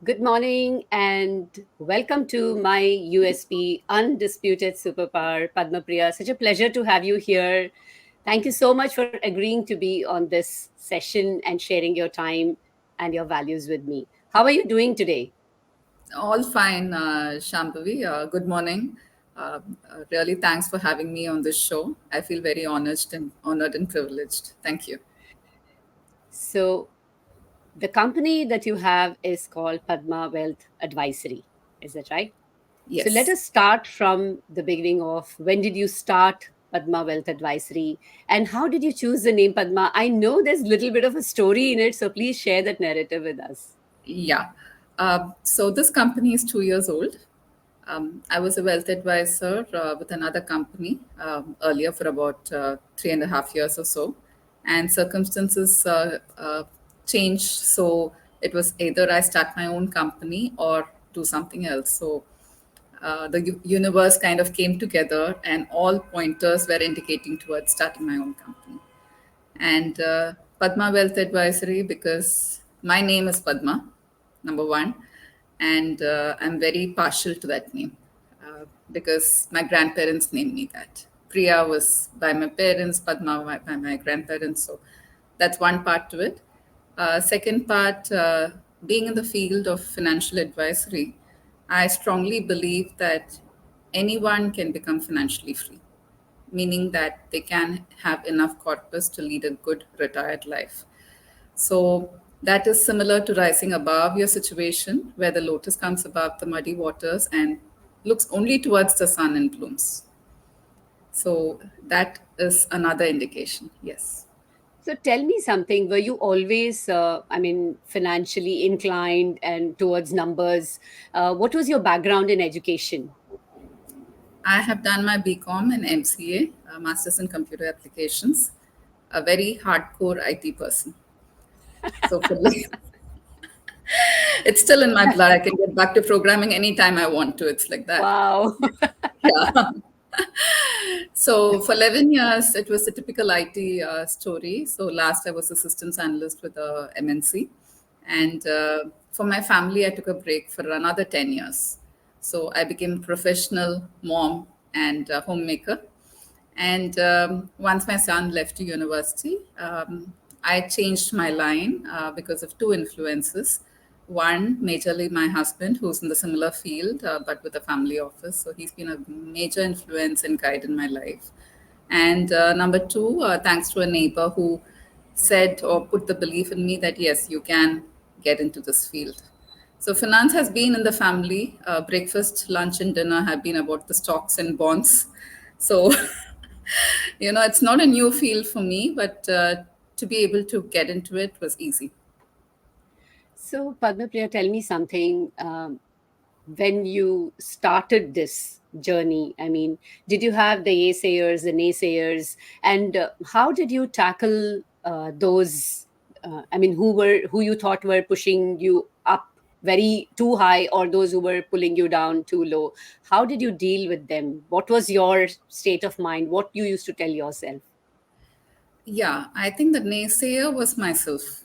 Good morning and welcome to my USP Undisputed Super Power, Padma Priya. Such a pleasure to have you here. Thank you so much for agreeing to be on this session and sharing your time and your values with me. How are you doing today? All fine, Shambhavi. Good morning. Really, thanks for having me on this show. I feel very honored and privileged. Thank you. So, the company that you have is called Padma Wealth Advisory. Is that right? So let Yes. us start from the beginning of when did you start Padma Wealth Advisory and how did you choose the name Padma? I know there's a little bit of a story in it, so please share that narrative with us. Yeah. So this company is 2 years old. I was a wealth advisor with another company earlier for about 3.5 years or so, and circumstances changed. So it was either I start my own company or do something else. So the universe kind of came together, and all pointers were indicating towards starting my own company. And Padma Wealth Advisory, because my name is Padma, number one, and I'm very partial to that name because my grandparents named me that. Priya was by my parents, Padma by my grandparents. So that's one part to it. Second part, being in the field of financial advisory, I strongly believe that anyone can become financially free, meaning that they can have enough corpus to lead a good retired life. So that is similar to rising above your situation, where the lotus comes above the muddy waters and looks only towards the sun and blooms. So that is another indication. Yes. So tell me something. Were you always, financially inclined and towards numbers? What was your background in education? I have done my BCom and MCA, Masters in Computer Applications, a very hardcore IT person. So for it's still in my blood. I can get back to programming anytime I want to. It's like that. Wow. Yeah. So for 11 years, it was a typical IT story. So last, I was assistance analyst with a MNC. And for my family, I took a break for another 10 years. So I became a professional mom and homemaker. And once my son left to university, I changed my line because of two influences. One, majorly my husband, who's in the similar field, but with a family office. So he's been a major influence and guide in my life. And number two, thanks to a neighbor who said or put the belief in me that yes, you can get into this field. So finance has been in the family. Breakfast, lunch, and dinner have been about the stocks and bonds. So, it's not a new field for me, but to be able to get into it was easy. So, Padma Priya, tell me something. When you started this journey, did you have the naysayers, and how did you tackle those? Who you thought were pushing you up very too high, or those who were pulling you down too low? How did you deal with them? What was your state of mind? What you used to tell yourself? Yeah, I think the naysayer was myself.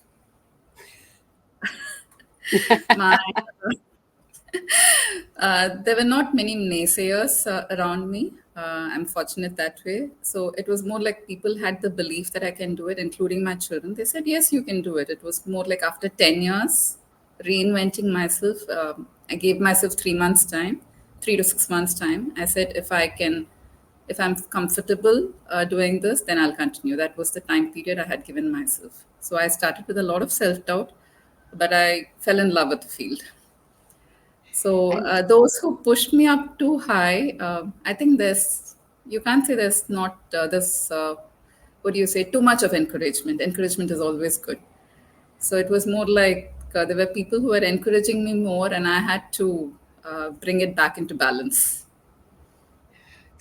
My There were not many naysayers around me. I'm fortunate that way. So it was more like people had the belief that I can do it, including my children. They said, yes, you can do it. It was more like after 10 years, reinventing myself. I gave myself 3 months' time, 3 to 6 months' time. I said, if I'm comfortable doing this, then I'll continue. That was the time period I had given myself. So I started with a lot of self doubt, but I fell in love with the field. So And those who pushed me up too high, I think you can't say there's not this, what do you say, too much of encouragement. Encouragement is always good. So it was more like there were people who were encouraging me more, and I had to bring it back into balance.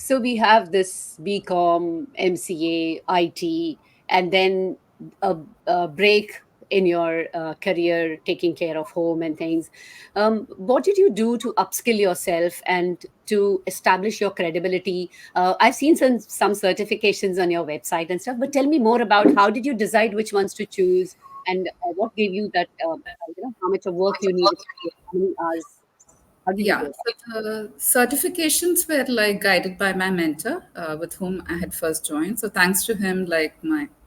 so we have this BCom, MCA, IT, and then a break in your career, taking care of home and things. What did you do to upskill yourself and to establish your credibility? I've seen some certifications on your website and stuff, but tell me more about how did you decide which ones to choose? And what gave you that, how much of work you needed to do, how many hours, how did you Yeah, do it? so the certifications were like guided by my mentor, with whom I had first joined. So thanks to him,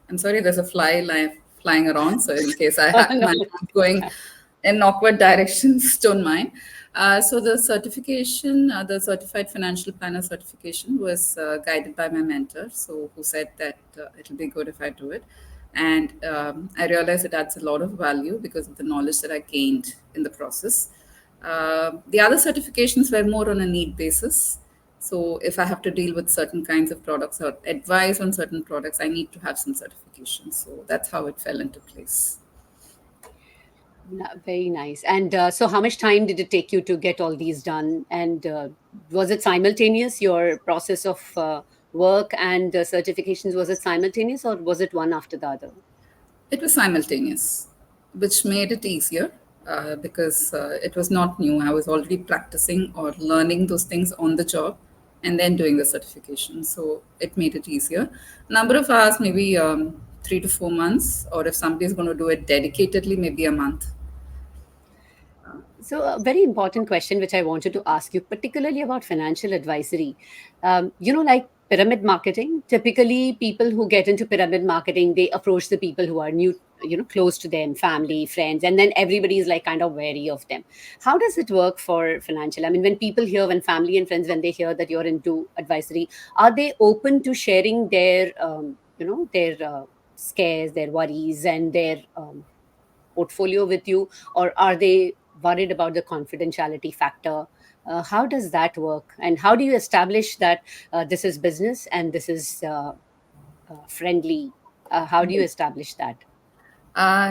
I'm sorry, there's a flying around. So in case Oh, my no. hand's going in awkward directions, don't mind. So the certification, the certified financial planner certification, was guided by my mentor. So who said that it'll be good if I do it, and I realized it adds a lot of value because of the knowledge that I gained in the process. The other certifications were more on a need basis. So if I have to deal with certain kinds of products or advise on certain products, I need to have some certification. So that's how it fell into place. Very nice. And so, how much time did it take you to get all these done? And was it simultaneous, your process of work and certifications? Was it simultaneous or was it one after the other? It was simultaneous, which made it easier because it was not new. I was already practicing or learning those things on the job and then doing the certification. So it made it easier. Number of hours, maybe 3 to 4 months, or if somebody is going to do it dedicatedly, maybe a month. So, a very important question which I wanted to ask you, particularly about financial advisory. Like pyramid marketing, typically people who get into pyramid marketing, they approach the people who are new, close to them, family, friends, and then everybody is like kind of wary of them. How does it work for financial? I mean, when family and friends, when they hear that you're into advisory, are they open to sharing their, their scares, their worries, and their portfolio with you, or are they worried about the confidentiality factor? How does that work, and how do you establish that this is business and this is friendly? How do you establish that?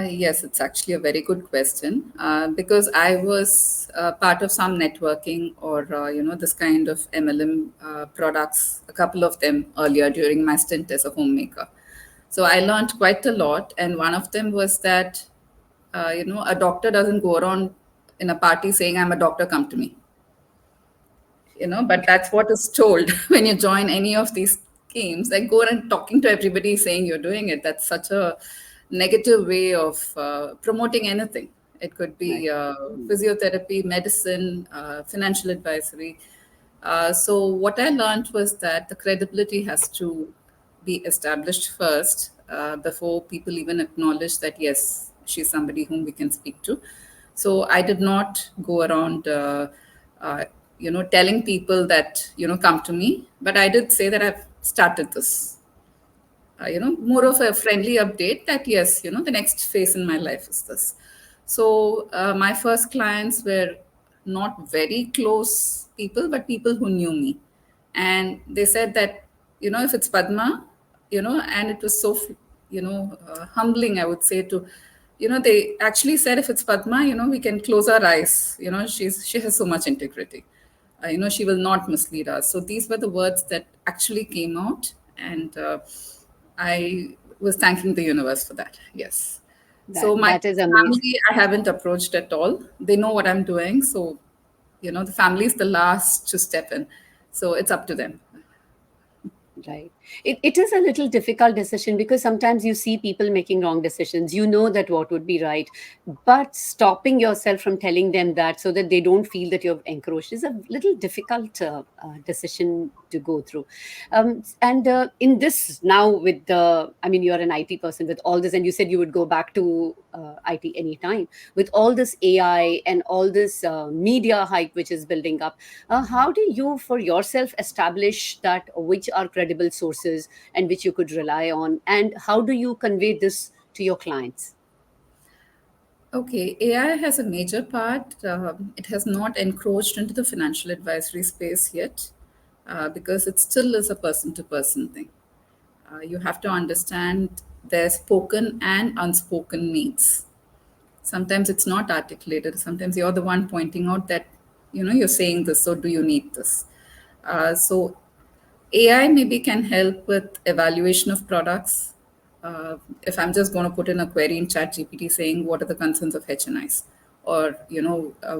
Yes, it's actually a very good question because I was part of some networking or this kind of MLM products, a couple of them earlier during my stint as a homemaker. So I learned quite a lot, and one of them was that a doctor doesn't go around in a party saying, "I'm a doctor, come to me." But that's what is told when you join any of these schemes, like go and talking to everybody saying you're doing it. That's such a negative way of promoting anything. It could Right. be Mm. physiotherapy, medicine, financial advisory. So what I learned was that the credibility has to be established first before people even acknowledge that yes, she's somebody whom we can speak to. So I did not go around uh, telling people that come to me, but I did say that I've started this, more of a friendly update that yes, the next phase in my life is this. So my first clients were not very close people, but people who knew me, and they said that if it's Padma, and it was so humbling, I would say, to they actually said if it's Padma, we can close our eyes, she has so much integrity, she will not mislead us. So these were the words that actually came out, and I was thanking the universe for that. Yes. that So my that is amazing. family, I haven't approached at all. They know what I'm doing. So, the family is the last to step in. So it's up to them. Right. It is a little difficult decision because sometimes you see people making wrong decisions. You know that what would be right, but stopping yourself from telling them that so that they don't feel that you've encroached is a little difficult decision to go through. And in this now, with the, I mean, you're an IT person with all this, and you said you would go back to IT anytime. With all this AI and all this media hype which is building up, how do you, for yourself, establish that which are credible sources and which you could rely on? And how do you convey this to your clients? Okay, AI has a major part. It has not encroached into the financial advisory space yet because it still is a person to person thing. You have to understand their spoken and unspoken needs. Sometimes it's not articulated. Sometimes you're the one pointing out that, you're saying this, so do you need this? So AI maybe can help with evaluation of products. If I'm just going to put in a query in chat GPT saying what are the concerns of HNIs, or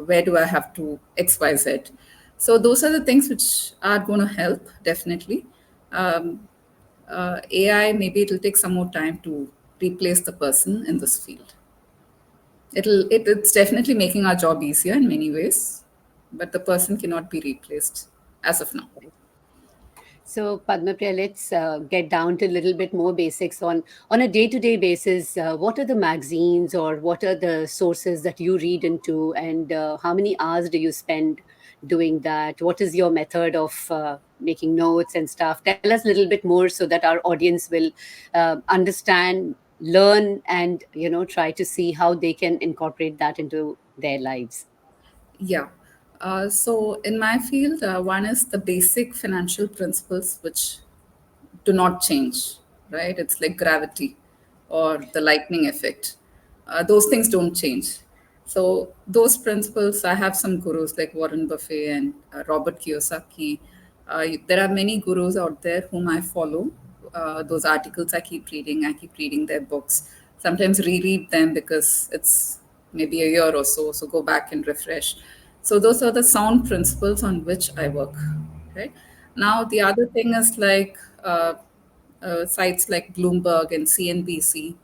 where do I have to XYZ. So those are the things which are going to help definitely. AI maybe it'll take some more time to replace the person in this field. It's definitely making our job easier in many ways, but the person cannot be replaced as of now. So, Padmapriya, let's get down to a little bit more basics on a day-to-day basis. What are the magazines or what are the sources that you read into, and how many hours do you spend doing that? What is your method of making notes and stuff? Tell us a little bit more so that our audience will understand, learn, and try to see how they can incorporate that into their lives. Yeah. So in my field, one is the basic financial principles, which do not change, right? It's like gravity or the lightning effect. Those things don't change. So those principles, I have some gurus like Warren Buffett and Robert Kiyosaki. There are many gurus out there whom I follow. Those articles I keep reading their books. Sometimes reread them because it's maybe a year or so. So go back and refresh. So those are the sound principles on which I work. Right now, the other thing is like sites like Bloomberg and CNBC,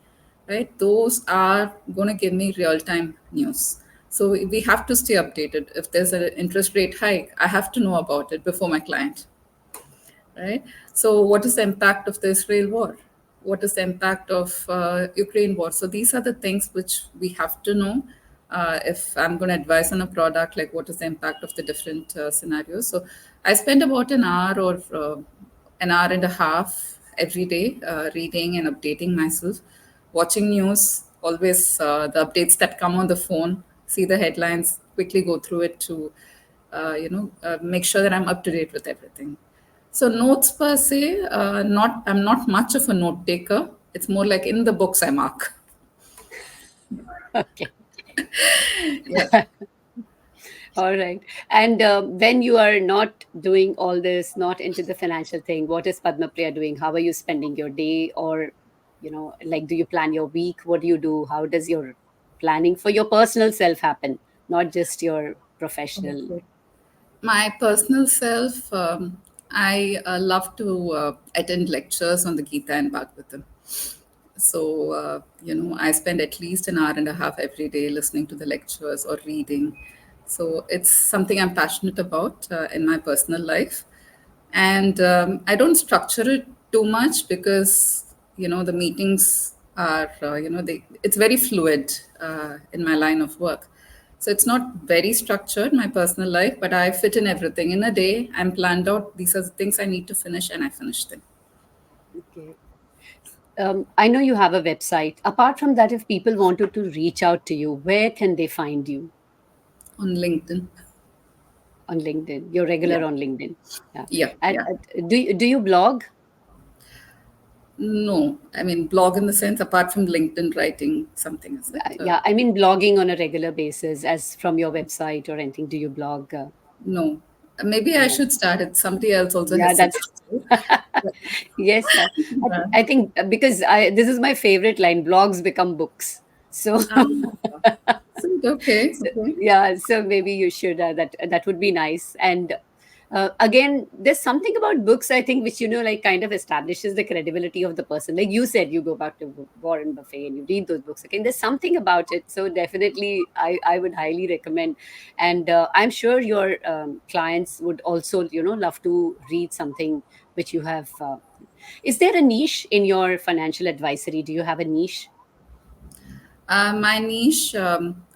right? Those are going to give me real time news. So we have to stay updated. If there's an interest rate hike, I have to know about it before my client, right? So, what is the impact of the Israel war? What is the impact of Ukraine war? So, these are the things which we have to know. If I'm going to advise on a product, like what is the impact of the different scenarios? So, I spend about an hour and a half every day reading and updating myself, watching news, always the updates that come on the phone, see the headlines, quickly go through it to make sure that I'm up to date with everything. So notes per se, not I'm not much of a note taker. It's more like in the books I mark. Okay. Yeah. All right. And when you are not doing all this, not into the financial thing, what is Padma Priya doing? How are you spending your day? Or, like, do you plan your week? What do you do? How does your planning for your personal self happen? Not just your professional. Okay. My personal self, I love to attend lectures on the Gita and Bhagavatam. So, I spend at least an hour and a half every day listening to the lectures or reading. So, it's something I'm passionate about in my personal life. And I don't structure it too much because, the meetings are, it's very fluid in my line of work. So, it's not very structured, my personal life, but I fit in everything. In a day, I'm planned out. These are the things I need to finish, and I finish them Okay. I know you have a website. Apart from that, if people wanted to reach out to you, where can they find you on LinkedIn. on LinkedIn? You're Yeah. regular on LinkedIn. Yeah. Yeah. And Yeah. do you blog? No, I mean, blog in the sense apart from LinkedIn writing something, is it? Yeah, I mean blogging on a regular basis, as from your website or anything. Do you blog? No. Maybe I No. should start it. Somebody else also Yeah, has that's suggested. yes. I think because this is my favorite line: blogs become books. So Ah, okay, so, okay. yeah, so maybe you should that would be nice. And again, there's something about books, I think, which like kind of establishes the credibility of the person. Like you said, you go back to Warren Buffett and you read those books again. There's something about it, so definitely I would highly recommend. And I'm sure your clients would also love to read something which you have. Is there a niche in your financial advisory? Do you have a niche? My niche,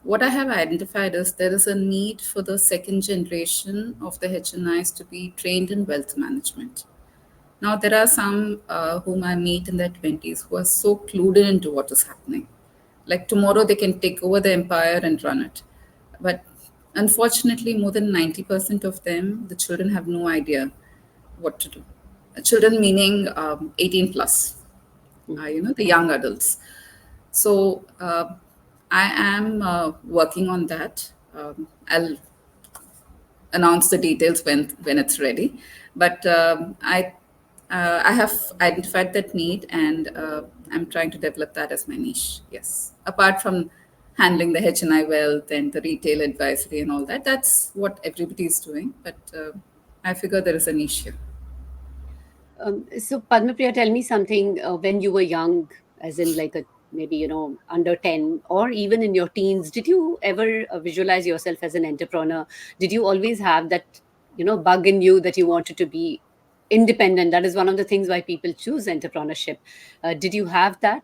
what I have identified is there is a need for the second generation of the HNIs to be trained in wealth management. Now, there are some whom I meet in their 20s who are so clued into what is happening. Like tomorrow, they can take over the empire and run it. But unfortunately, more than 90% of them, the children have no idea what to do. Children meaning 18 plus, the young adults. So I am working on that. I'll announce the details when it's ready. But I have identified that need, and I'm trying to develop that as my niche. Yes, apart from handling the HNI wealth and the retail advisory and all that, that's what everybody is doing. But I figure there is a niche here. So, Padmapriya, tell me something. When you were young, as in like a maybe under 10 or even in your teens? Did you ever visualize yourself as an entrepreneur? Did you always have that bug in you that you wanted to be independent? That is one of the things why people choose entrepreneurship. Did you have that?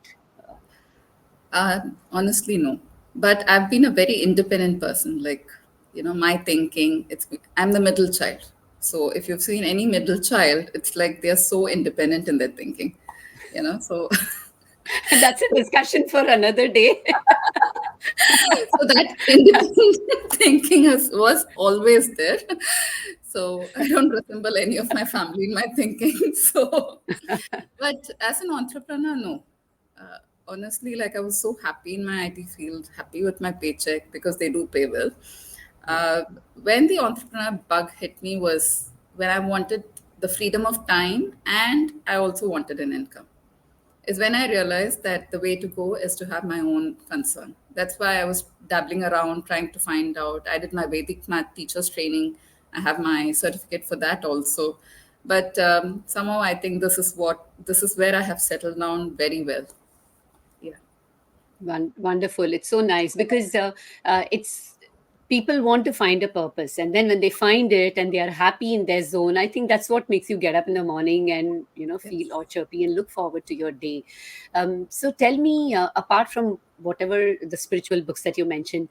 Uh, Honestly, no. But I've been a very independent person. Like, my thinking, I'm the middle child. So if you've seen any middle child, it's like they're so independent in their thinking, So, That's a discussion for another day. so that independent thinking was always there. So I don't resemble any of my family in my thinking. So, but as an entrepreneur, no. Uh, Honestly, like I was so happy in my IT field, happy with my paycheck because they do pay well. Yeah. Uh, when the entrepreneur bug hit me was when I wanted the freedom of time and I also wanted an income. Is when I realized that the way to go is to have my own concern. That's why I was dabbling around trying to find out. I did my Vedic math teacher's training. I have my certificate for that also. But somehow I think this is where I have settled down very well. Yeah. Wonderful. It's so nice because it's people want to find a purpose, and then when they find it and they are happy in their zone, I think that's what makes you get up in the morning and feel Yes. all chirpy and look forward to your day. So tell me, apart from whatever the spiritual books that you mentioned,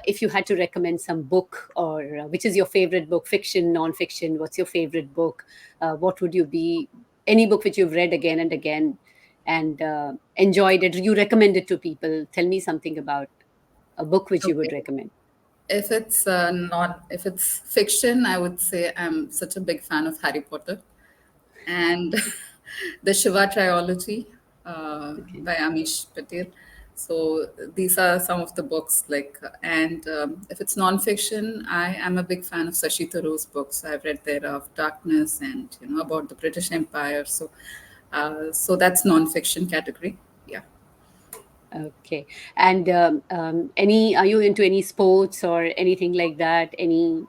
if you had to recommend some book, or which is your favorite book, fiction, non-fiction, what's your favorite book? What would you be? Any book which you've read again and again and enjoyed it, you recommend it to people? Tell me something about a book which you would Okay. recommend. If it's fiction, I would say I'm such a big fan of Harry Potter and the Shiva trilogy Okay. by Amish Patel. So these are some of the books. And if it's nonfiction, I am a big fan of Sashi Tharoor's books. I've read There of Darkness and about the British Empire. So that's nonfiction category. Yeah. Okay. And any are you into any sports or anything like that? Any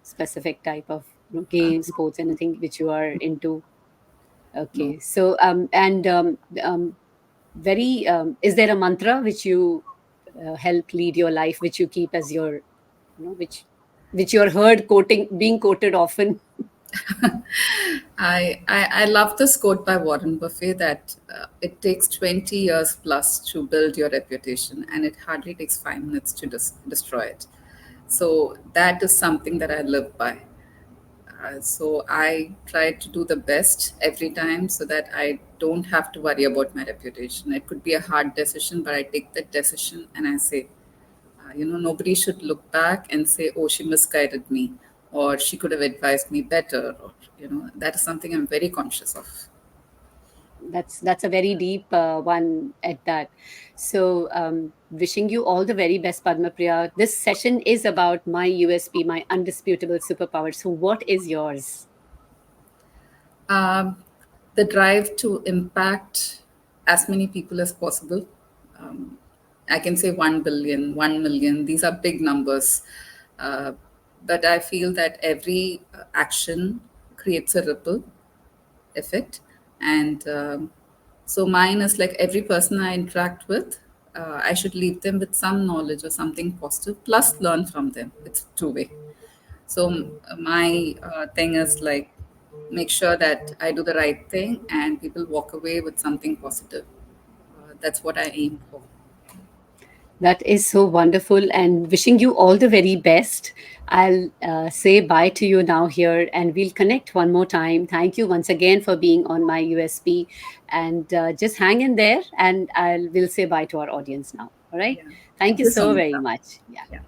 specific type of games, sports, anything which you are into? No. Okay. So and very is there a mantra which you help lead your life, which you keep as your which you're heard quoting being quoted often? I love this quote by Warren Buffett that it takes 20 years plus to build your reputation, and it hardly takes 5 minutes to destroy it. So that is something that I live by. So I try to do the best every time so that I don't have to worry about my reputation. It could be a hard decision, but I take that decision and I say, nobody should look back and say, oh, she misguided me, or she could have advised me better, or, that is something I'm very conscious of. That's a very deep one at that. So, wishing you all the very best, Padma Priya. This session is about my USP, my undisputable superpower. So, what is yours? Um, the drive to impact as many people as possible. Um, I can say 1 billion, 1 million, these are big numbers. Uh, but I feel that every action creates a ripple effect. And so mine is like every person I interact with, I should leave them with some knowledge or something positive, plus learn from them. It's two-way. So my thing is like make sure that I do the right thing and people walk away with something positive. That's what I aim for. That is so wonderful, and wishing you all the very best. I'll say bye to you now here, and we'll connect one more time. Thank you once again for being on my USP, and just hang in there, and I'll we'll say bye to our audience now. All right. Yeah. Thank Thank you you so so much. very much. Yeah. Yeah.